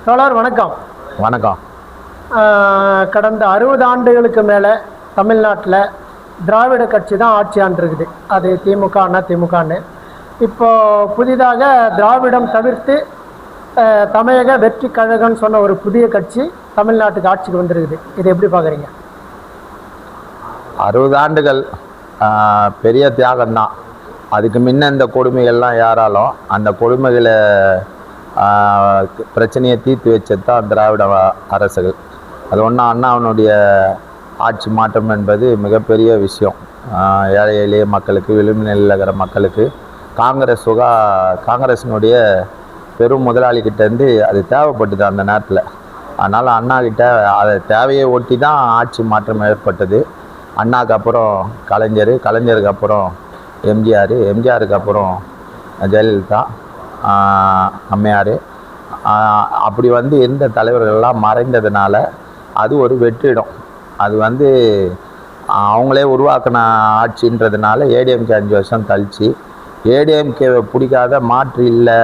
தோழர் வணக்கம். வணக்கம். கடந்த 60 ஆண்டுகளுக்கு மேலே தமிழ்நாட்டில் திராவிட கட்சி தான் ஆட்சி ஆண்டிருக்குது. அது திமுக அண்ணா திமுகன்னு. இப்போது புதிதாக திராவிடம் தவிர்த்து தமிழக வெற்றி கழகம்னு சொன்ன ஒரு புதிய கட்சி தமிழ்நாட்டுக்கு ஆட்சிக்கு வந்துருக்குது. இதை எப்படி பார்க்குறீங்க? 60 ஆண்டுகள் பெரிய தியாகம்தான். அதுக்கு முன்ன இந்த கொடுமைகள்லாம் யாராலும் அந்த கொடுமைகளை பிரச்சனையை தீர்த்து வச்சது தான் திராவிட அரசுகள். அது ஒன்றா அண்ணாவனுடைய ஆட்சி மாற்றம் என்பது மிகப்பெரிய விஷயம். ஏழை எளிய மக்களுக்கு, விளிம்பு நிலையில் இருக்கிற மக்களுக்கு காங்கிரஸினுடைய பெரும் முதலாளிகிட்டேருந்து அது தேவைப்பட்டது அந்த நேரத்தில். அதனால் அண்ணாக்கிட்ட அதை தேவையை ஒட்டி தான் ஆட்சி மாற்றம் ஏற்பட்டது. அண்ணாவுக்கு அப்புறம் கலைஞருக்கு அப்புறம் எம்ஜிஆருக்கு அப்புறம் ஜெயலலிதா, அம்மையார், அப்படி இருந்த தலைவர்கள்லாம் மறைந்ததுனால அது ஒரு வெற்றிடம். அது அவங்களே உருவாக்கின ஆட்சின்றதுனால ஏடிஎம்கே 5 வருஷம் கழிச்சு ஏடிஎம்கேவை பிடிக்காத மாற்று இல்லை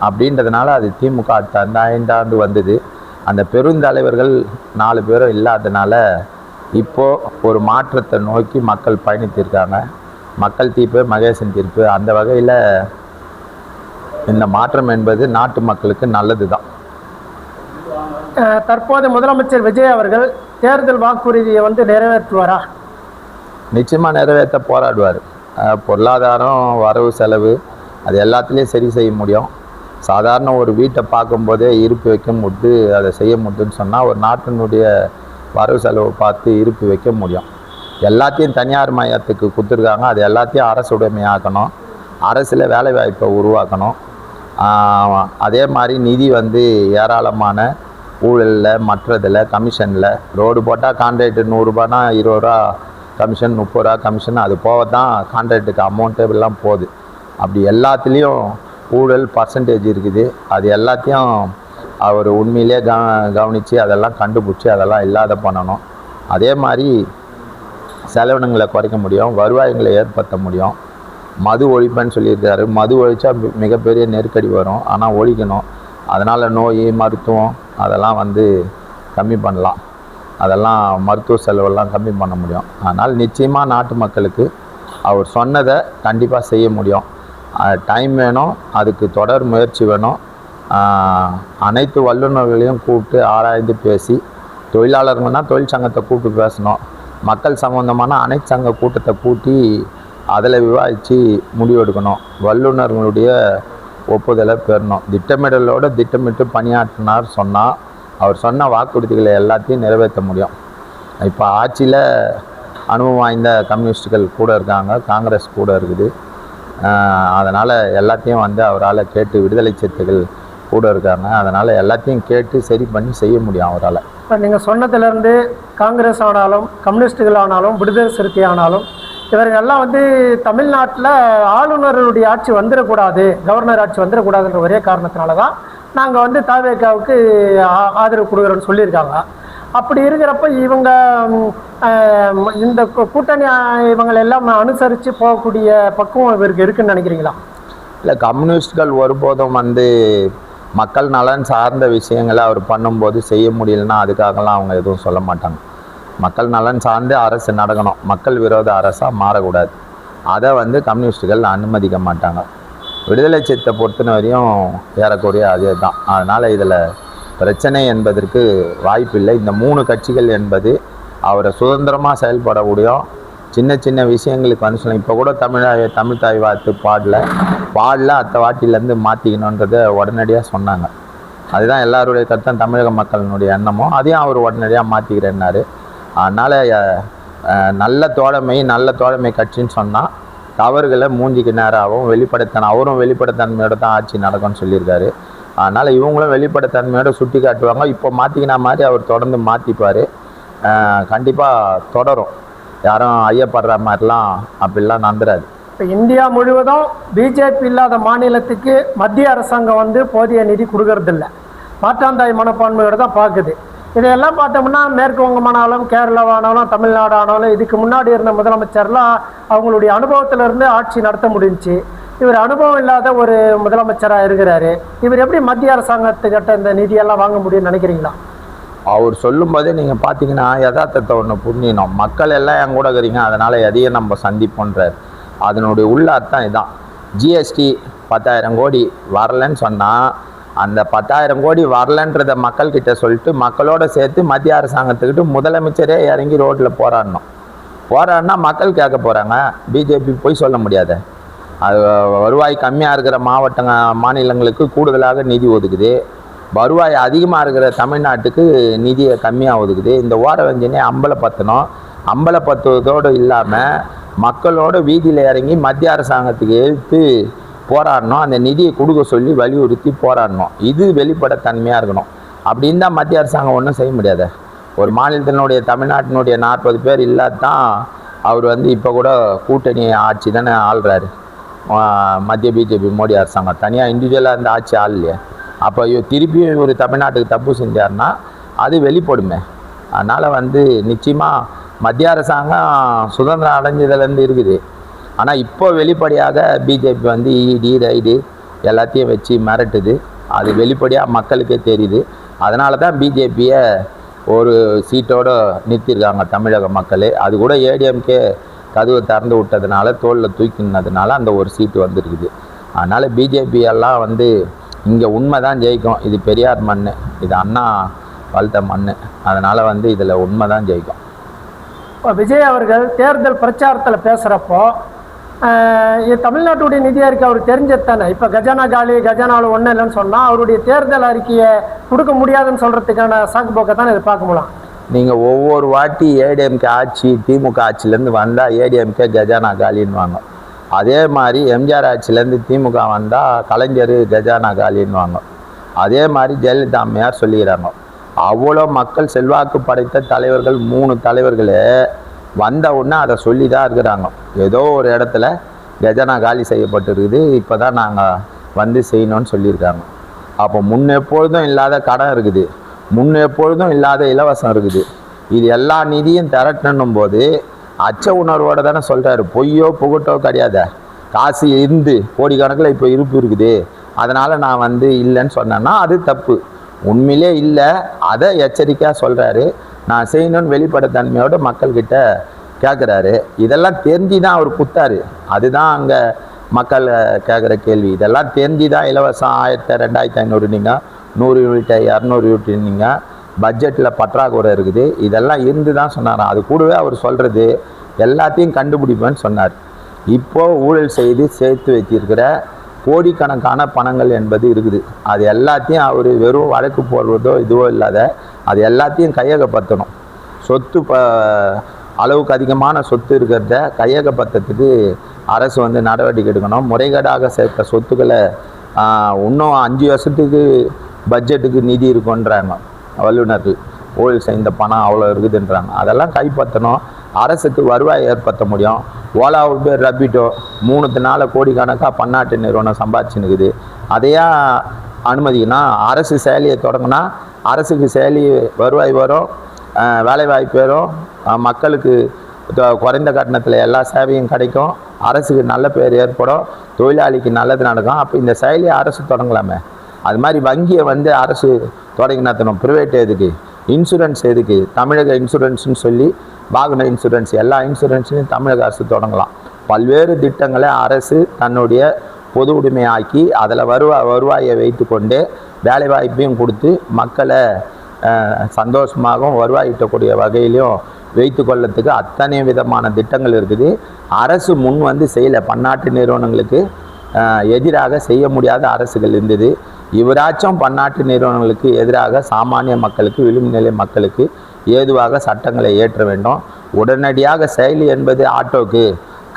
அப்படின்றதுனால அது திமுக அந்த 5 ஆண்டு வந்தது. அந்த பெருந்தலைவர்கள் 4 பேரும் இல்லாததுனால இப்போது ஒரு மாற்றத்தை நோக்கி மக்கள் பயணித்திருக்காங்க. மக்கள் தீர்ப்பு மகேசன் தீர்ப்பு. அந்த வகையில் இந்த மாற்றம் என்பது நாட்டு மக்களுக்கு நல்லது தான். தற்போது முதலமைச்சர் விஜய் அவர்கள் தேர்தல் வாக்குறுதியை நிறைவேற்றுவாரா? நிச்சயமாக நிறைவேற்ற போராடுவார். பொருளாதாரம், வரவு செலவு, அது எல்லாத்துலேயும் சரி செய்ய முடியும். சாதாரண ஒரு வீட்டை பார்க்கும்போதே இருப்பு வைக்க முடியுது, அதை செய்ய முடியுதுன்னு சொன்னால் ஒரு நாட்டினுடைய வரவு செலவு பார்த்து இருப்பு வைக்க முடியும். எல்லாத்தையும் தனியார் மையத்துக்கு கொடுத்துருக்காங்க. அது எல்லாத்தையும் அரசுடைமையாக்கணும். அரசில் வேலை வாய்ப்பை உருவாக்கணும். அதே மாதிரி நிதி ஏராளமான ஊழலில், மற்றதில், கமிஷனில், ரோடு போட்டால் கான்ட்ராக்டு 100 ரூபானா 20 ரூபா கமிஷன், 30 ரூபா கமிஷன், அது போக தான் கான்ட்ராக்டுக்கு அமௌண்ட்டு எல்லாம் போகுது. அப்படி எல்லாத்துலேயும் ஊழல் பர்சன்டேஜ் இருக்குது. அது எல்லாத்தையும் அவர் உண்மையிலே கவனித்து அதெல்லாம் கண்டுபிடிச்சி அதெல்லாம் இல்லாத பண்ணணும். அதே மாதிரி செலவினங்களை குறைக்க முடியும், வருவாய்களை ஏற்படுத்த முடியும். மது ஒழிப்புன்னு சொல்லியிருக்காரு. மது ஒழிச்சா மிகப்பெரிய நெருக்கடி வரும், ஆனால் ஒழிக்கணும். அதனால் நோய், மருத்துவம் அதெல்லாம் கம்மி பண்ணலாம். அதெல்லாம் மருத்துவ செலவெல்லாம் கம்மி பண்ண முடியும். அதனால் நிச்சயமாக நாட்டு மக்களுக்கு அவர் சொன்னதை கண்டிப்பாக செய்ய முடியும். டைம் வேணும், அதுக்கு தொடர் முயற்சி வேணும். அனைத்து வல்லுநர்களையும் கூப்பிட்டு ஆராய்ந்து பேசி, தொழிலாளர்கள்னா தொழிற்சங்கத்தை கூப்பிட்டு பேசணும். மக்கள் சம்பந்தமான அனைத்து சங்க கூட்டத்தை கூட்டி அதில் விவாதித்து முடிவெடுக்கணும். வல்லுநர்களுடைய ஒப்புதலை பெறணும். திட்டமிட்டு பணியாற்றினார் சொன்னால் அவர் சொன்ன வாக்குறுதிகளை எல்லாத்தையும் நிறைவேற்ற முடியும். இப்போ ஆட்சியில் அனுபவம் வாய்ந்த கம்யூனிஸ்டுகள் கூட இருக்காங்க, காங்கிரஸ் கூட இருக்குது. அதனால் எல்லாத்தையும் அவரால் கேட்டு, விடுதலை சிறுத்தைகள் கூட இருக்காங்க. அதனால் எல்லாத்தையும் கேட்டு சரி பண்ணி செய்ய முடியும் அவரால். இப்போ நீங்கள் சொன்னதுலேருந்து காங்கிரஸ் ஆனாலும், கம்யூனிஸ்டுகள் ஆனாலும், விடுதலை சிறுத்தை ஆனாலும், இவர்கள்லாம் தமிழ்நாட்டில் ஆளுநர்களுடைய ஆட்சி வந்துடக்கூடாது, கவர்னர் ஆட்சி வந்துடக்கூடாதுன்ற ஒரே காரணத்தினால தான் நாங்கள் தாவேகாவுக்கு ஆதரவு கொடுக்குறோன்னு சொல்லியிருக்காங்க. அப்படி இருக்கிறப்ப இவங்க இந்த கூட்டணி இவங்களெல்லாம் அனுசரித்து போகக்கூடிய பக்குவம் இவருக்கு இருக்குன்னு நினைக்கிறீங்களா? இல்லை, கம்யூனிஸ்டுகள் ஒருபோதும் மக்கள் நலன் சார்ந்த விஷயங்களை அவர் பண்ணும்போது செய்ய முடியலன்னா அதுக்காகலாம் அவங்க எதுவும் சொல்ல மாட்டாங்க. மக்கள் நலன் சார்ந்து அரசு நடக்கணும், மக்கள் விரோத அரசாக மாறக்கூடாது. அதை கம்யூனிஸ்டுகள் அனுமதிக்க மாட்டாங்க. விடுதலை சிறுத்தை பொறுத்தன வரையும் ஏறக்குறைய அதே தான். அதனால் இதில் பிரச்சனை என்பதற்கு வாய்ப்பில்லை. இந்த 3 கட்சிகள் என்பது அவரை சுதந்திரமாக செயல்பட முடியும். சின்ன சின்ன விஷயங்களுக்கு சொல்லணும். இப்போ கூட தமிழ் தாய் வாழ்த்து பாடல அத்த வாட்டிலேருந்து மாற்றிக்கணுன்றதை உடனடியாக சொன்னாங்க. அதுதான் எல்லாருடைய கருத்தும், தமிழக மக்களினுடைய எண்ணமும். அதையும் அவர் உடனடியாக மாற்றிக்கிறேன்னாரு. அதனால் நல்ல தோழமை கட்சின்னு சொன்னால் தவறுகளை மூஞ்சிக்கு நேராகவும் அவரும் வெளிப்படைத்தன்மையோட தான் ஆட்சி நடக்கும்னு சொல்லியிருக்காரு. அதனால் இவங்களும் வெளிப்படைத்தன்மையோட சுட்டி காட்டுவாங்க. இப்போ மாற்றிக்கின மாதிரி அவர் தொடர்ந்து மாற்றிப்பார். கண்டிப்பாக தொடரும். யாரும் ஐயப்படுற மாதிரிலாம் அப்படிலாம் நம்புறாரு. இப்போ இந்தியா முழுவதும் பிஜேபி இல்லாத மாநிலத்துக்கு மத்திய அரசாங்கம் போதிய நிதி கொடுக்கறதில்ல, மாற்றாந்தாய் மனப்பான்மையோடு தான் பார்க்குது. இதையெல்லாம் பார்த்தோம்னா மேற்கு வங்கமானாலும், கேரளாவானாலும், தமிழ்நாடு ஆனாலும் இதுக்கு முன்னாடி இருந்த முதலமைச்சர்லாம் அவங்களுடைய அனுபவத்திலேருந்து ஆட்சி நடத்த முடிஞ்சிச்சு. இவர் அனுபவம் இல்லாத ஒரு முதலமைச்சராக இருக்கிறாரு. இவர் எப்படி மத்திய அரசாங்கத்துக்கிட்ட இந்த நிதியெல்லாம் வாங்க முடியும்னு நினைக்கிறீங்களா? அவர் சொல்லும் போதே நீங்கள் பார்த்தீங்கன்னா யதார்த்தத்தை ஒன்று புரிஞ்சிக்கணும். மக்கள் எல்லாம் என் கூட இருக்கிறீங்க, அதனால் எதையும் நம்ம சந்திப்போன்றார். அதனுடைய உள்ள அர்த்தம் இதுதான். ஜிஎஸ்டி 10,000 கோடி வரலன்னு சொன்னால் அந்த 10,000 கோடி வரலன்றதை மக்கள்கிட்ட சொல்லிட்டு மக்களோட சேர்த்து மத்திய அரசாங்கத்துக்கிட்ட முதலமைச்சரே இறங்கி ரோட்டில் போராடினா மக்கள் கேட்க போகிறாங்க. பிஜேபி போய் சொல்ல முடியாது. அது வருவாய் கம்மியாக இருக்கிற மாநிலங்களுக்கு கூடுதலாக நிதி ஒதுக்குது, வருவாய் அதிகமாக இருக்கிற தமிழ்நாட்டுக்கு நிதியை கம்மியாக ஒதுக்குது. இந்த ஓரவஞ்சனையை அம்பலப்படுத்துவதோடு இல்லாமல் மக்களோட வீதியில் இறங்கி மத்திய அரசாங்கத்துக்கு எதிர்த்து போராடணும், அந்த நிதியை கொடுக்க சொல்லி வலியுறுத்தி போராடணும். இது வெளிப்படைத்தன்மையாக இருக்கணும். அப்படின்னு தான் மத்திய அரசாங்கம் ஒன்றும் செய்ய முடியாது. ஒரு மாநிலத்தினுடைய தமிழ்நாட்டினுடைய 40 பேர் இல்லாதான் அவர் இப்போ கூட கூட்டணி ஆட்சி தானே ஆள்றாரு. மத்திய பிஜேபி மோடி அரசாங்கம் தனியாக இண்டிவிஜுவலாக இருந்த ஆட்சி ஆள்லையே. அப்போ திருப்பியும் இவர் தமிழ்நாட்டுக்கு தப்பு செஞ்சார்னா அது வெளிப்படுமே. அதனால் நிச்சயமாக மத்திய அரசாங்கம் சுதந்திரம் அடைஞ்சதுலேருந்து இருக்குது. ஆனால் இப்போ வெளிப்படையாக பிஜேபி இடி ரைடு எல்லாத்தையும் வச்சு மிரட்டுது. அது வெளிப்படையாக மக்களுக்கே தெரியுது. அதனால தான் பிஜேபியை ஒரு சீட்டோடு நிறுத்தியிருக்காங்க தமிழக மக்களே. அது கூட ஏடிஎம்கே கதவை திறந்து விட்டதுனால, தோளில் தூக்கினதுனால அந்த ஒரு சீட்டு வந்துருக்குது. அதனால் பிஜேபி எல்லாம் இங்கே உண்மை தான் ஜெயிக்கும். இது பெரியார் மண், இது அண்ணா வளர்த்த மண். அதனால் இதில் உண்மை தான் ஜெயிக்கும். இப்போ விஜய் அவர்கள் தேர்தல் பிரச்சாரத்தில் பேசுகிறப்போ தமிழ்நாட்டுடைய நிதி அறிக்கை அவர் தெரிஞ்சது தானே. இப்போ கஜானா காலி, கஜானாவில் ஒன்றும் இல்லைன்னு சொன்னால் அவருடைய தேர்தல் அறிக்கையை கொடுக்க முடியாதுன்னு சொல்கிறதுக்கான சாக்கு போக்கை தான் இதை பார்க்க முடியும். நீங்கள் ஒவ்வொரு வாட்டி ஏடிஎம்கே ஆட்சி திமுக ஆட்சியிலேருந்து வந்தால் ஏடிஎம்கே கஜானா காலின்னுவாங்க. அதே மாதிரி எம்ஜிஆர் ஆட்சியிலேருந்து திமுக வந்தால் கலைஞர் கஜானா காலின்னுவாங்க. அதே மாதிரி ஜெயலலிதா அம்மையார் சொல்லிக்கிறாங்க. அவ்வளோ மக்கள் செல்வாக்கு படைத்த தலைவர்கள் 3 தலைவர்களே வந்த உடனே அதை சொல்லி தான் இருக்கிறாங்க. ஏதோ ஒரு இடத்துல கஜானா காலி செய்யப்பட்டிருக்குது, இப்போ தான் நாங்கள் செய்யணும்னு சொல்லியிருக்காங்க. அப்போ முன்னெப்பொழுதும் இல்லாத கடன் இருக்குது, முன்னெப்பொழுதும் இல்லாத இலவசம் இருக்குது. இது எல்லா நிதியும் திரட்டணும் போது அச்ச உணர்வோடு தானே சொல்கிறாரு. பொய்யோ புகட்டோ கிடையாது. காசு இருந்து கோடிக்கணக்கில் இப்போ இருப்பு இருக்குது, அதனால் நான் இல்லைன்னு சொன்னேன்னா அது தப்பு. உண்மையிலே இல்லை, அதை எச்சரிக்கையாக சொல்கிறாரு. நான் செய்யணும்னு வெளிப்படைத்தன்மையோடு மக்கள்கிட்ட கேட்குறாரு. இதெல்லாம் தெரிஞ்சு தான் அவர் கொடுத்தாரு. அதுதான் அங்கே மக்கள் கேட்குற கேள்வி. இதெல்லாம் தெரிஞ்சு தான் இலவசம் 1000 2500 நீங்கள் 100 யூனிட் 200 யூனிட் நீங்கள் பட்ஜெட்டில் பற்றாக்குறை இருக்குது. இதெல்லாம் இருந்து தான் சொன்னாராம். அது கூடவே அவர் சொல்கிறது எல்லாத்தையும் கண்டுபிடிப்பேன்னு சொன்னார். இப்போது ஊழல் செய்து சேர்த்து வச்சிருக்கிற கோடிக்கணக்கான பணங்கள் என்பது இருக்குது. அது எல்லாத்தையும் அவர் வெறும் வழக்கு போடுறதோ இதுவோ இல்லாத அது எல்லாத்தையும் கையகப்படுத்தணும். சொத்து அளவுக்கு அதிகமான சொத்து இருக்கிறத கையகப்படுத்துறதுக்கு அரசு நடவடிக்கை எடுக்கணும். முறைகேடாக சேர்த்த சொத்துக்களை இன்னும் 5 வருஷத்துக்கு பட்ஜெட்டுக்கு நிதி இருக்குன்றாங்க வல்லுநர்கள். ஊழல் செய்த பணம் அவ்வளோ இருக்குதுன்றாங்க. அதெல்லாம் கைப்பற்றணும். அரசுக்கு வருவாய் ஏற்படுத்த முடியும். ஓலா உபேர் ரபிட்டோ 3 நாள் கோடிக்கணக்காக பன்னாட்டு நிறுவனம் சம்பாதிச்சுன்னுக்குது. அதையா அனுமதிக்குன்னா அரசு செயலியை தொடங்கினா அரசுக்கு செயலி வருவாய் வரும், வேலைவாய்ப்பு வரும், மக்களுக்கு குறைந்த கட்டணத்தில் எல்லா சேவையும் கிடைக்கும், அரசுக்கு நல்ல பேர் ஏற்படும், தொழிலாளிக்கு நல்லது நடக்கும். அப்போ இந்த செயலியை அரசு தொடங்கலாமே. அது மாதிரி வங்கியை அரசு தொடங்கி நடத்தணும். ப்ரைவேட் எதுக்கு, இன்சூரன்ஸ் எதுக்கு, தமிழக இன்சூரன்ஸ்னு சொல்லி வாகன இன்சூரன்ஸ் எல்லா இன்சூரன்ஸையும் தமிழக அரசு தொடங்கலாம். பல்வேறு திட்டங்களை அரசு தன்னுடைய பொது உடைமையாக்கி அதில் வருவாயை வைத்து கொண்டு வேலைவாய்ப்பையும் கொடுத்து மக்களை சந்தோஷமாகவும் வருவாய் ஈட்டக்கூடிய வகையிலையும் வைத்து கொள்ளத்துக்கு அத்தனை விதமான திட்டங்கள் இருக்குது. அரசு முன் செய்யலை. பன்னாட்டு நிறுவனங்களுக்கு எதிராக செய்ய முடியாத அரசுகள் இருந்தது. இவராச்சும் பன்னாட்டு நிறுவனங்களுக்கு எதிராக சாமானிய மக்களுக்கு, விளிம்புநிலை மக்களுக்கு ஏதுவாக சட்டங்களை ஏற்ற வேண்டும். உடனடியாக செயலி என்பது ஆட்டோக்கு,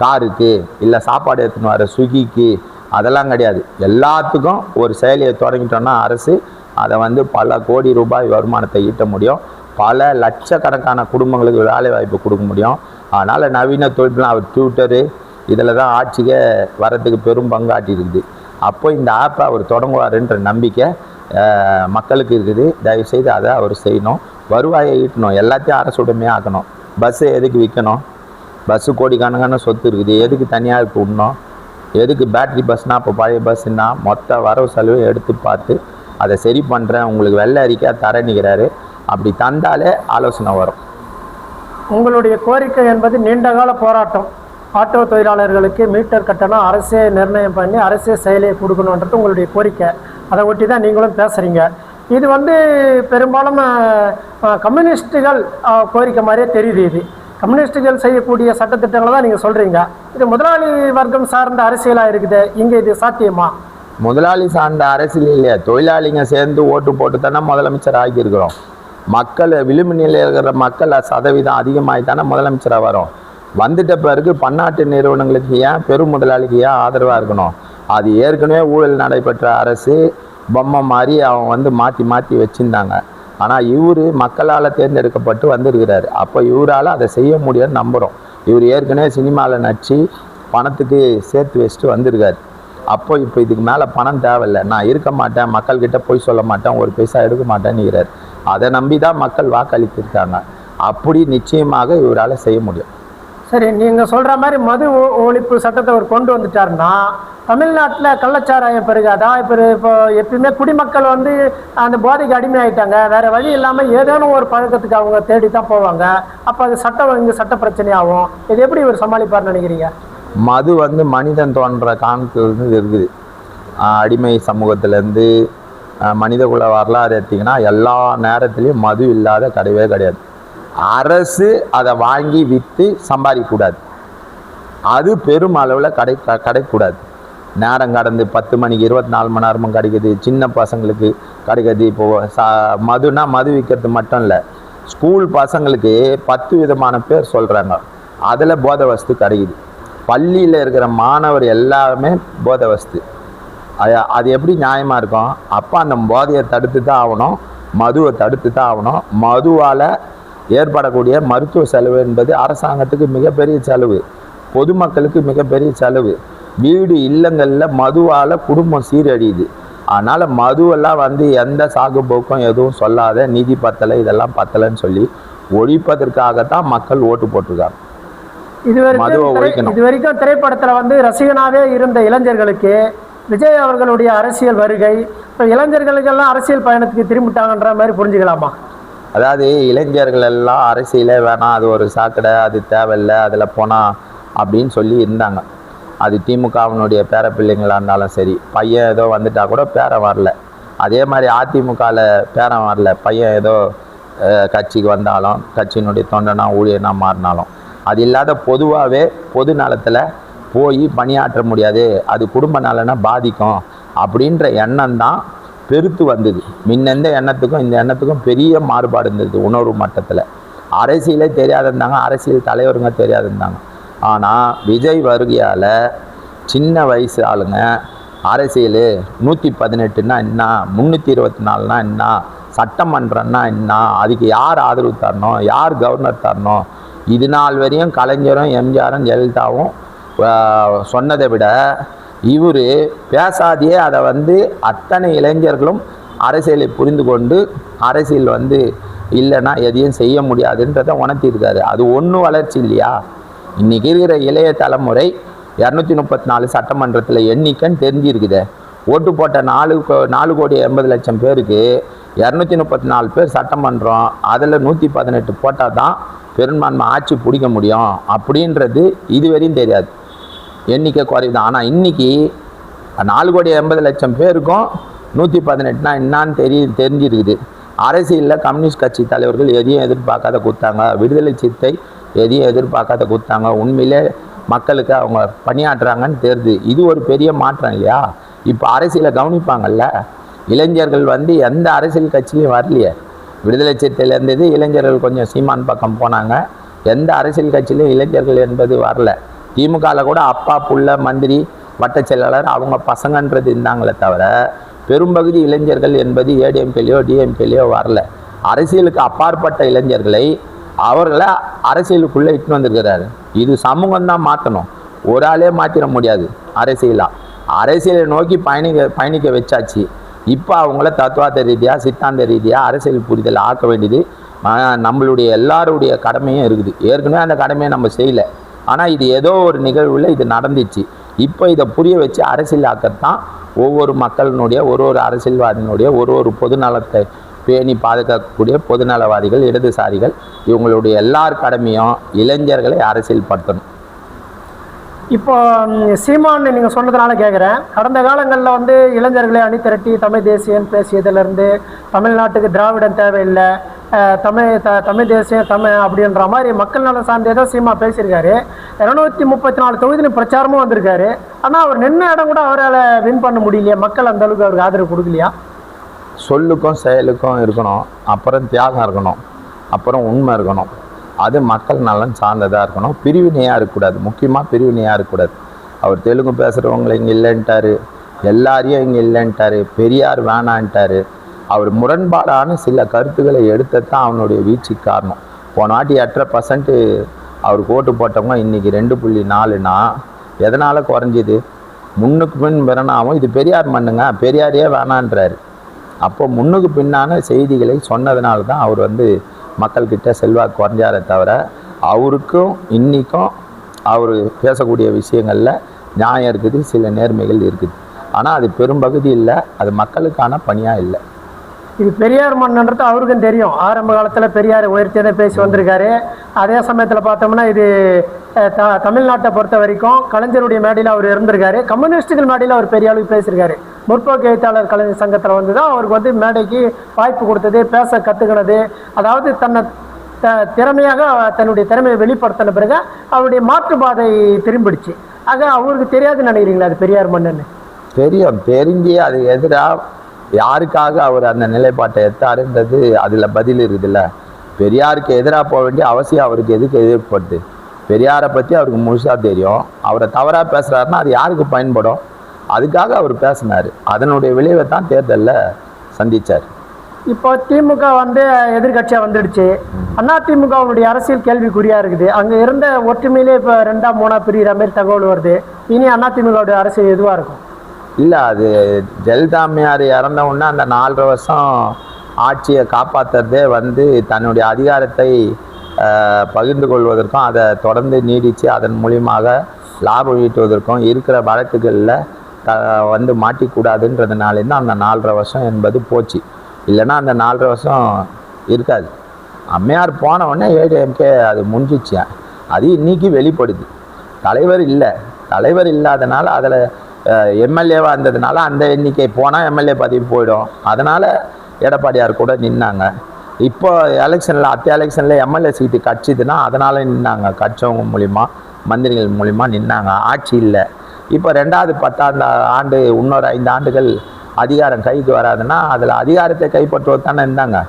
காருக்கு, இல்லை சாப்பாடு எடுத்துன்னு வர ஸ்விக்கிக்கு அதெல்லாம் கிடையாது. எல்லாத்துக்கும் ஒரு செயலியை தொடங்கிட்டோன்னா அரசு அதை பல கோடி ரூபாய் வருமானத்தை ஈட்ட முடியும். பல லட்சக்கணக்கான குடும்பங்களுக்கு வேலை வாய்ப்பு கொடுக்க முடியும். அதனால் நவீன தொழில்நுட்பம் அவர் ட்விட்டரு இதில் தான் ஆட்சிக்கு வரத்துக்கு பெரும் பங்காட்டி இருக்குது. அப்போ இந்த ஆப்பை அவர் தொடங்குவாருன்ற நம்பிக்கை மக்களுக்கு இருக்குது. தயவுசெய்து அதை அவர் செய்யணும். வருவாயை ஈட்டணும். எல்லாத்தையும் அரசுடைமையாக ஆக்கணும். பஸ்ஸை எதுக்கு விற்கணும்? பஸ்ஸு கோடிக்கணக்கான சொத்து இருக்குது, எதுக்கு தனியாருக்கு விடணும்? எதுக்கு பேட்ரி பஸ்னால் இப்போ பழைய பஸ்ஸுன்னா மொத்த வரவு செலவு எடுத்து பார்த்து அதை சரி பண்ணுறேன் உங்களுக்கு வெள்ளை அறிக்கையாக தரணிக்கிறாரு. அப்படி தந்தாலே ஆலோசனை வரும். உங்களுடைய கோரிக்கை என்பது நீண்டகால போராட்டம். ஆட்டோ தொழிலாளர்களுக்கு மீட்டர் கட்டணம் அரசே நிர்ணயம் பண்ணி அரசே செயலியை கொடுக்கணுன்றது உங்களுடைய கோரிக்கை. அதை ஒட்டி தான் நீங்களும் பேசுகிறீங்க. இது வந்து பெரும்பாலும் கம்யூனிஸ்ட்டுகள் கோரிக்கை மாதிரியே தெரியுது. இது கம்யூனிஸ்ட்டுகள் செய்யக்கூடிய சட்டத்திட்டங்களை தான் நீங்கள் சொல்கிறீங்க. இது முதலாளி வர்க்கம் சார்ந்த அரசியலாக இருக்குது. இங்கே இது சாத்தியமா? முதலாளி சார்ந்த அரசியல் இல்லையா, தொழிலாளிங்க சேர்ந்து ஓட்டு போட்டு தானே முதலமைச்சர் ஆகியிருக்கிறோம். மக்கள் விளிம்பு நிலையில் இருக்கிற மக்கள் சதவீதம் அதிகமாகி தானே முதலமைச்சராக வரும். வந்துட்ட பிறகு பன்னாட்டு நிறுவனங்களுக்கு ஏன் பெரும் முதலாளிக்கு ஏன் ஆதரவாக இருக்கணும்? அது ஏற்கனவே ஊழல் நடைபெற்ற அரசு பொம்மை மாதிரி அவன் வந்து மாற்றி மாற்றி வச்சுருந்தாங்க. ஆனால் இவர் மக்களால் தேர்ந்தெடுக்கப்பட்டு வந்திருக்கிறாரு. அப்போ இவரால் அதை செய்ய முடியும்னு நம்புகிறோம். இவர் ஏற்கனவே சினிமாவில் நடித்து பணத்துக்கு சேர்த்து வச்சுட்டு வந்திருக்காரு. அப்போ இப்போ இதுக்கு மேலே பணம் தேவையில்லை, நான் இருக்க மாட்டேன், மக்கள்கிட்ட போய் சொல்ல மாட்டேன், ஒரு பைசா எடுக்க மாட்டேன்னுங்கிறார். அதை நம்பி தான் மக்கள் வாக்களித்திருக்காங்க. அப்படி நிச்சயமாக இவரால் செய்ய முடியும். சரி, நீங்கள் சொல்கிற மாதிரி மது ஒழிப்பு சட்டத்தை அவர் கொண்டு வந்துட்டாருன்னா தமிழ்நாட்டில் கள்ளச்சாராயம் பெருகாதா? இப்போ எப்பயுமே குடிமக்கள் வந்து அந்த போதைக்கு அடிமையாயிட்டாங்க. வேறு வழி இல்லாமல் ஏதேனும் ஒரு பழக்கத்துக்கு அவங்க தேடி தான் போவாங்க. அப்போ அது இங்கே சட்ட பிரச்சனையாகும். இது எப்படி இவர் சமாளிப்பார்னு நினைக்கிறீங்க? மது வந்து மனிதன் தோன்ற காலத்துலேருந்து இருக்குது. அடிமை சமூகத்திலேருந்து மனிதகுல வரலாறு எடுத்திங்கன்னா எல்லா நேரத்துலையும் மது இல்லாத கிடையவே கிடையாது. அரசு அதை வாங்கி விற்று சம்பாதிக்கக்கூடாது. அது பெரும் அளவில் கிடைக்கூடாது. நேரம் கடந்து 10 மணிக்கு 24 மணி நேரமும் கிடைக்குது. சின்ன பசங்களுக்கு கிடைக்கிது. இப்போது மதுனா மது விற்கிறது மட்டும் இல்லை, ஸ்கூல் பசங்களுக்கு 10 விதமான பேர் சொல்கிறாங்க. அதில் போதை வஸ்து கிடைக்குது. பள்ளியில் இருக்கிற மாணவர் எல்லாருமே போதை வஸ்து. அது எப்படி நியாயமாக இருக்கும்? அப்போ அந்த போதையை தடுத்து தான் ஆகணும், மதுவை தடுத்து தான் ஆகணும். மதுவால் ஏற்படக்கூடிய மருத்துவ செலவு என்பது அரசாங்கத்துக்கு மிகப்பெரிய செலவு, பொதுமக்களுக்கு மிகப்பெரிய செலவு. வீடு இல்லங்களில் மதுவால் குடும்பம் சீரழியுது. அதனால் மதுவெல்லாம் வந்து எந்த சாகு போக்கும் எதுவும் சொல்லாத, நிதி பத்தலை இதெல்லாம் பத்தலைன்னு சொல்லி ஒழிப்பதற்காகத்தான் மக்கள் ஓட்டு போட்டிருக்காங்க. இது வரைக்கும் திரைப்படத்தில் வந்து ரசிகனாகவே இருந்த இளைஞர்களுக்கு விஜய் அவர்களுடைய அரசியல் வருகை இப்போ இளைஞர்களுக்கெல்லாம் அரசியல் பயணத்துக்கு திரும்பிட்டாங்கன்ற மாதிரி புரிஞ்சுக்கலாமா? அதாவது இளைஞர்கள் எல்லாம் அரசியலே வேணாம், அது ஒரு சாக்கடை, அது தேவையில்லை, அதில் போனால் அப்படின்னு சொல்லி இருந்தாங்க. அது திமுகவினுடைய பேர பிள்ளைங்களாக இருந்தாலும் சரி, பையன் ஏதோ வந்துட்டா கூட பேரன் வரல. அதே மாதிரி அதிமுகவில் பேரன் வரல, பையன் ஏதோ கட்சிக்கு வந்தாலும் கட்சியினுடைய தொண்டனா ஊழியனா மாறினாலும் அது இல்லாத பொதுவாகவே பொது நலத்தில் போய் பணியாற்ற முடியாது, அது குடும்ப நலனை பாதிக்கும் அப்படின்ற எண்ணம் தான் பெருத்து வந்தது. முன்னெந்த எண்ணத்துக்கும் இந்த எண்ணத்துக்கும் பெரிய மாறுபாடு இருந்தது. உணர்வு மட்டத்தில் அரசியலே தெரியாத இருந்தாங்க, அரசியல் தலைவருங்க தெரியாத இருந்தாங்க. ஆனால் விஜய் வருகையால் சின்ன வயசு ஆளுங்க அரசியல் 118ன்னா என்ன, 324னா என்ன, சட்டமன்றம்னா என்ன, அதுக்கு யார் ஆதரவு தரணும், யார் கவர்னர் தரணும், இது நாள் வரையும் கலைஞரும் எம்ஜிஆரும் ஜெயலலிதாவும் சொன்னதை விட இவர் பேசாதையே அதை வந்து அத்தனை இளைஞர்களும் அரசியலை புரிந்து கொண்டு அரசியல் வந்து இல்லைன்னா எதையும் செய்ய முடியாதுன்றதை உணர்த்தியிருக்காரு. அது ஒன்றும் வளர்ச்சி இல்லையா? இன்றைக்கி இருக்கிற இளைய தலைமுறை 234 சட்டமன்றத்தில் எண்ணிக்கைன்னு தெரிஞ்சிருக்குது. ஓட்டு போட்ட 4,80,00,000 பேருக்கு 234 பேர் சட்டமன்றம், அதில் 118 போட்டால் தான் பெரும்பான்மை ஆட்சி பிடிக்க முடியும் அப்படின்றது இதுவரையும் தெரியாது. எண்ணிக்கை குறையுது. ஆனால் இன்றைக்கி 4,80,00,000 பேருக்கும் 118னா என்னான்னு தெரிஞ்சிருக்குது. அரசியலில் கம்யூனிஸ்ட் கட்சி தலைவர்கள் எதையும் எதிர்பார்க்காத கொடுத்தாங்க, விடுதலை சிறுத்தை எதையும் எதிர்பார்க்காத கொடுத்தாங்க. உண்மையிலே மக்களுக்கு அவங்க பணியாற்றுறாங்கன்னு தெரியுது. இது ஒரு பெரிய மாற்றம் இல்லையா? இப்போ அரசியலை கவனிப்பாங்கல்ல. இளைஞர்கள் வந்து எந்த அரசியல் கட்சியிலையும் வரலையே. விடுதலை சிறுத்தையில் இருந்தது, இளைஞர்கள் கொஞ்சம் சீமான் பக்கம் போனாங்க. எந்த அரசியல் கட்சியிலையும் இளைஞர்கள் என்பது வரல. திமுகவில் கூட அப்பா புள்ள மந்திரி வட்ட செயலாளர் அவங்க பசங்கன்றது இருந்தாங்களே தவிர பெரும்பகுதி இளைஞர்கள் என்பது ஏடிஎம்கேலையோ டிஎம்கேலையோ வரல. அரசியலுக்கு அப்பாற்பட்ட இளைஞர்களை அவர்களை அரசியலுக்குள்ளே இட்டு வந்திருக்கிறாரு. இது சமூகம் தான் மாற்றணும், ஒரு ஆளே மாற்றிட முடியாது. அரசியலை நோக்கி பயணிக்க வச்சாச்சு. இப்போ அவங்கள தத்துவார்த்த ரீதியாக சித்தாந்த ரீதியாக அரசியல் புரிதல் ஆக்க வேண்டியது நம்மளுடைய எல்லாருடைய கடமையும் இருக்குது. ஏற்கனவே அந்த கடமையை நம்ம செய்யலை. ஆனால் இது ஏதோ ஒரு நிகழ்வில் இது நடந்துச்சு. இப்போ இதை புரிய வச்சு அரசியலாக்கத்தான் ஒவ்வொரு மக்களினுடைய ஒரு அரசியல்வாதியினுடைய ஒரு பொதுநலத்தை பேணி பாதுகாக்கக்கூடிய பொதுநலவாதிகள், இடதுசாரிகள், இவங்களுடைய எல்லார் கடமையும் இளைஞர்களை அரசியல்படுத்தணும். இப்போ சீமான் நீங்கள் சொன்னதுனால கேட்குறேன், கடந்த காலங்களில் வந்து இளைஞர்களை அணிதிரட்டி தமிழ் தேசியம் பேசியதுலேருந்து தமிழ்நாட்டுக்கு திராவிடம் தேவையில்லை, தமிழ் தேசியம் அப்படின்ற மாதிரி மக்கள் நலம் சார்ந்தே சீமா பேசியிருக்காரு. 234 தொகுதியிலும் பிரச்சாரமும் வந்திருக்காரு. ஆனால் அவர் நின்ன இடம் கூட அவரால் வின் பண்ண முடியலையா? மக்கள் அந்த அளவுக்கு அவருக்கு ஆதரவு கொடுக்கலையா? சொல்லுக்கும் செயலுக்கும் இருக்கணும், அப்புறம் தியாகம் இருக்கணும், அப்புறம் உண்மை இருக்கணும். அது மக்கள் நலன் சார்ந்ததாக இருக்கணும். பிரிவினையாக இருக்கக்கூடாது. முக்கியமாக பிரிவினையாக இருக்கக்கூடாது. அவர் தெலுங்கு பேசுகிறவங்களை இங்கே இல்லைன்ட்டார், எல்லாரையும் இங்கே இல்லைன்ட்டார், பெரியார் வேணான்ட்டார். அவர் முரண்பாடான சில கருத்துக்களை எடுத்ததான் அவனுடைய வீழ்ச்சிக்கு காரணம். போன வாட்டி 8% அவருக்கு ஓட்டு போட்டவங்க இன்றைக்கி 2.4னா எதனால் குறைஞ்சிது? முன்னுக்கு பின் பிறனாவும் இது பெரியார் மண்ணுங்க, பெரியாரையே வேணான்றாரு. அப்போ முன்னுக்கு பின்னான செய்திகளை சொன்னதுனால தான் அவர் வந்து மக்கள்கிட்ட செல்வாக்கு குறைஞ்சாரே தவிர, அவருக்கும் இன்றைக்கும் அவர் பேசக்கூடிய விஷயங்களில் நியாயம் இருக்குது, சில நேர்மைகள் இருக்குது. ஆனால் அது பெரும்பகுதி இல்லை, அது மக்களுக்கான பணியாக இல்லை. இது பெரியார் மன்னன்றது அவருக்கும் தெரியும். ஆரம்ப காலத்தில் பெரியார் உயர்த்தியதை பேசி வந்திருக்காரு. அதே சமயத்தில் பார்த்தோம்னா இது தமிழ்நாட்டை பொறுத்த வரைக்கும் கலைஞருடைய மேடையில் அவர் இருந்திருக்காரு. கம்யூனிஸ்டுகள் மேடையில் அவர் பெரிய அளவுக்கு பேசியிருக்காரு. முற்போக்கு எழுத்தாளர் கலைஞர் சங்கத்தில் வந்து தான் அவருக்கு வந்து மேடைக்கு வாய்ப்பு கொடுத்தது, பேச கற்றுக்கினது. அதாவது தன்னை திறமையாக தன்னுடைய திறமையை வெளிப்படுத்தின பிறகு அவருடைய மாற்றுப்பாதை திரும்பிடுச்சு. ஆக அவருக்கு தெரியாதுன்னு நினைக்கிறீங்களா அது பெரியார் மன்னன்னு? தெரியும், தெரிஞ்சு அது எதிராக யாருக்காக அவர் அந்த நிலைப்பாட்டை எடுத்தாருன்றது அதில் பதில் இருக்குதுல்ல. பெரியாருக்கு எதிராக போக வேண்டிய அவசியம் அவருக்கு எதுக்கு எதிர்படுது? பெரியாரை பற்றி அவருக்கு முழுசாக தெரியும். அவரை தவறாக பேசுகிறாருன்னா அது யாருக்கு பயன்படும்? அதுக்காக அவர் பேசினார். அதனுடைய விளைவை தான் தேர்தலில் சந்தித்தார். இப்போ திமுக வந்து எதிர்கட்சியாக வந்துடுச்சு. அதிமுகவுடைய அரசியல் கேள்விக்குறியாக இருக்குது. அங்கே இருந்த ஒற்றுமையிலே இப்போ 2ஆ 3ஆ பிரிகிற மாதிரி தகவல் வருது. இனி அதிமுகவுடைய அரசியல் எதுவாக இருக்கும்? இல்லை, அது ஜெயலலிதா அம்மையார் இறந்தவுடனே அந்த 4.5 வருஷம் ஆட்சியை காப்பாற்றுறதே வந்து தன்னுடைய அதிகாரத்தை பகிர்ந்து கொள்வதற்கும் அதை தொடர்ந்து நீடித்து அதன் மூலியமாக லாபம் ஈட்டுவதற்கும் இருக்கிற வழக்குகளில் வந்து மாட்டிக்கூடாதுன்றதுனாலேருந்து அந்த 4.5 வருஷம் என்பது போச்சு. இல்லைன்னா அந்த 4.5 வருஷம் இருக்காது. அம்மையார் போன உடனே ஏடிஎம்கே அது முடிஞ்சிச்சு. அது இன்னைக்கு வெளிப்படுது. தலைவர் இல்லை, தலைவர் இல்லாதனால அதில் எம்எல்ஏவாக இருந்ததுனால அந்த எண்ணிக்கை போனால் எம்எல்ஏ பதவி போயிடும். அதனால் எடப்பாடியார் கூட நின்னாங்க. இப்போ எலெக்ஷனில் எலெக்ஷனில் எம்எல்ஏ சீட்டு கட்சிதுன்னா அதனால் நின்னாங்க. கட்சவங்க மூலிமா மந்திரிகள் மூலிமா நின்னாங்க. ஆட்சி இல்லை. இப்போ 2வது 10 ஆண்டு இன்னொரு 5 ஆண்டுகள் அதிகாரம் கைக்கு வராதுன்னா அதில் அதிகாரத்தை கைப்பற்றுவது தானே இருந்தாங்க.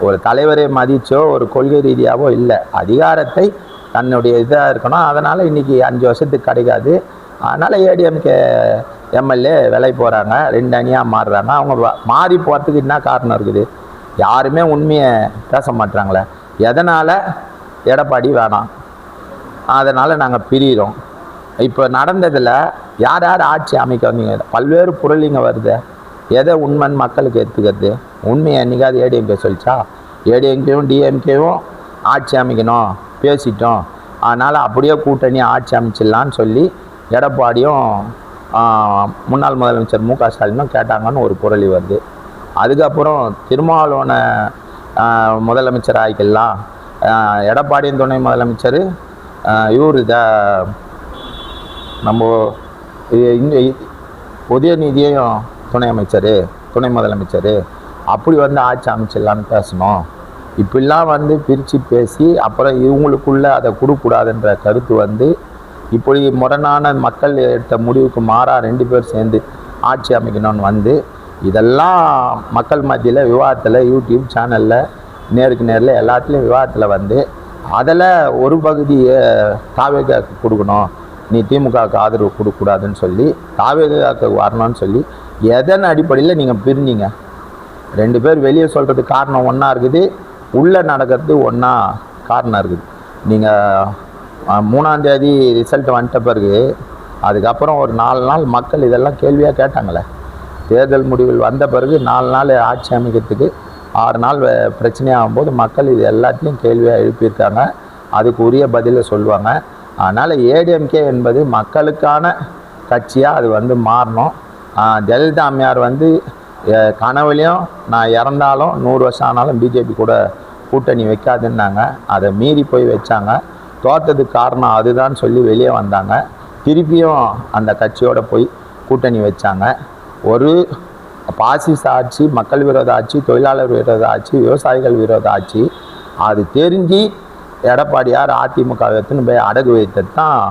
ஒரு தலைவரை மதிச்சோ ஒரு கொள்கை ரீதியாகவோ இல்லை, அதிகாரத்தை தன்னுடைய இதாக இருக்கணும். அதனால் இன்றைக்கி 5 வருஷத்துக்கு கிடைக்காது. அதனால் ஏடிஎம்கே எம்எல்ஏ விலை போகிறாங்க, 2 அணியாக மாறுறாங்க. அவங்க மாறி போகிறதுக்கு என்ன காரணம் இருக்குது? யாருமே உண்மையை பேச மாட்டுறாங்களே. எதனால்? எடப்பாடி வேணாம், அதனால் நாங்கள் பிரிகிறோம். இப்போ நடந்ததில் யார் யார் ஆட்சி அமைக்க வந்தீங்க? பல்வேறு புரளிங்க வருது. எதை உண்மைன்னு மக்களுக்கு எடுத்துக்கிறது? உண்மையை என்றைக்காவது ஏடிஎம்கே சொல்லிச்சா? ஏடிஎம்கேவும் டிஎம்கேவும் ஆட்சி அமைக்கணும் பேசிட்டோம், அதனால் அப்படியே கூட்டணி ஆட்சி அமைச்சிடலான்னு சொல்லி எடப்பாடியும் முன்னாள் முதலமைச்சர் மு க ஸ்டாலினும் கேட்டாங்கன்னு ஒரு புரளி வருது. அதுக்கப்புறம் திருமாவளவனை முதலமைச்சர் ஆகிக்கலாம், எடப்பாடியின் துணை முதலமைச்சர் இவர் நம்ம இங்கே உதயநிதியையும் துணை அமைச்சர் துணை முதலமைச்சர் அப்படி வந்து ஆட்சி அமைச்சிடலான்னு பேசணும். இப்படிலாம் வந்து பிரித்து பேசி அப்புறம் இவங்களுக்குள்ளே அதை கொடுக்கூடாதுன்ற கருத்து வந்து இப்படி முரணான மக்கள் எடுத்த முடிவுக்கு மாறாக 2 பேர் சேர்ந்து ஆட்சி அமைக்கணும்னு வந்து இதெல்லாம் மக்கள் மத்தியில் விவாதத்தில் யூடியூப் சேனலில் நேருக்கு நேரில் எல்லாத்துலேயும் விவாதத்தில் வந்து அதில் ஒரு பகுதியை தாவேகாக்கு கொடுக்கணும், நீ திமுகவுக்கு ஆதரவு கொடுக்கக்கூடாதுன்னு சொல்லி தாவேகாக்கு வரணும்னு சொல்லி எதன் அடிப்படையில் நீங்கள் பிரிஞ்சிங்க? 2 பேர் வெளியே சொல்கிறதுக்கு காரணம் ஒன்றா இருக்குது, உள்ளே நடக்கிறது ஒன்றா காரணம் இருக்குது. நீங்கள் 3ஆம் தேதி ரிசல்ட் வந்துட்ட பிறகு அதுக்கப்புறம் ஒரு 4 நாள் மக்கள் இதெல்லாம் கேள்வியாக கேட்டாங்களே. தேர்தல் முடிவில் வந்த பிறகு 4 நாள் ஆட்சி அமைக்கிறதுக்கு 6 நாள் பிரச்சனையாகும்போது மக்கள் இது எல்லாத்தையும் கேள்வியாக எழுப்பியிருக்காங்க. அதுக்கு உரிய பதிலை சொல்லுவாங்க. அதனால் ஏடிஎம்கே என்பது மக்களுக்கான கட்சியாக அது வந்து மாறணும். ஜெயலலிதா அம்மையார் வந்து கனவுலையும் நான் இறந்தாலும் 100 வருஷம் ஆனாலும் பிஜேபி கூட கூட்டணி வைக்காதுன்னாங்க. அதை மீறி போய் வச்சாங்க. தோற்றதுக்கு காரணம் அதுதான் சொல்லி வெளியே வந்தாங்க. திருப்பியும் அந்த கட்சியோட போய் கூட்டணி வச்சாங்க. ஒரு பாசிச ஆட்சி, மக்கள் விரோத ஆட்சி, தொழிலாளர் விரோத ஆட்சி, விவசாயிகள் விரோத ஆட்சி. அது தெரிஞ்சு எடப்பாடியார் அதிமுக எடுத்துன்னு போய் அடகு வைத்தது தான்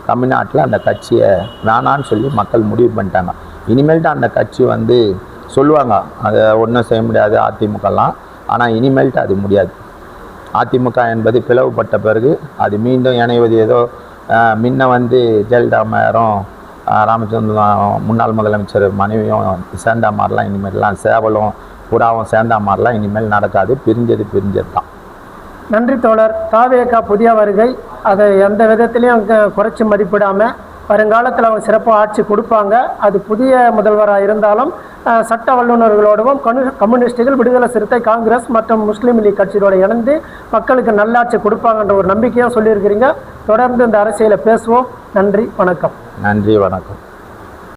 தமிழ்நாட்டில் அந்த கட்சியை வேணான்னு சொல்லி மக்கள் முடிவு பண்ணிட்டாங்க. இனிமேல்ட்டு அந்த கட்சி வந்து சொல்லுவாங்க அதை ஒன்றும் செய்ய முடியாது அதிமுகலாம். ஆனால் இனிமேல்ட்டு அது முடியாது. அதிமுக என்பது பிளவுபட்ட பிறகு அது மீண்டும் இணைவது ஏதோ முன்ன வந்து ஜெயலலிதா அம்மையாரும் ராமச்சந்திரன் முன்னாள் முதலமைச்சர் மனைவியும் சேர்ந்த மாதிரிலாம் இனிமேல்லாம் சேவலும் புறாவும் சேர்ந்த மாதிரிலாம் இனிமேல் நடக்காது. பிரிஞ்சது தான். நன்றி தோழர். தாவேகா புதிய வருகை அதை எந்த விதத்திலையும் குறைச்சி மதிப்பிடாமல் வருங்காலத்தில் அவங்க சிறப்பாக ஆட்சி கொடுப்பாங்க. அது புதிய முதல்வராக இருந்தாலும் சட்ட வல்லுநர்களோடவும் கம்யூனிஸ்டுகள், விடுதலை சிறுத்தை, காங்கிரஸ் மற்றும் முஸ்லீம் லீக் கட்சியோட இணைந்து மக்களுக்கு நல்லாட்சி கொடுப்பாங்கன்ற ஒரு நம்பிக்கையும் சொல்லியிருக்கிறீங்க. தொடர்ந்து இந்த அரசியலை பேசுவோம். நன்றி, வணக்கம். நன்றி, வணக்கம்.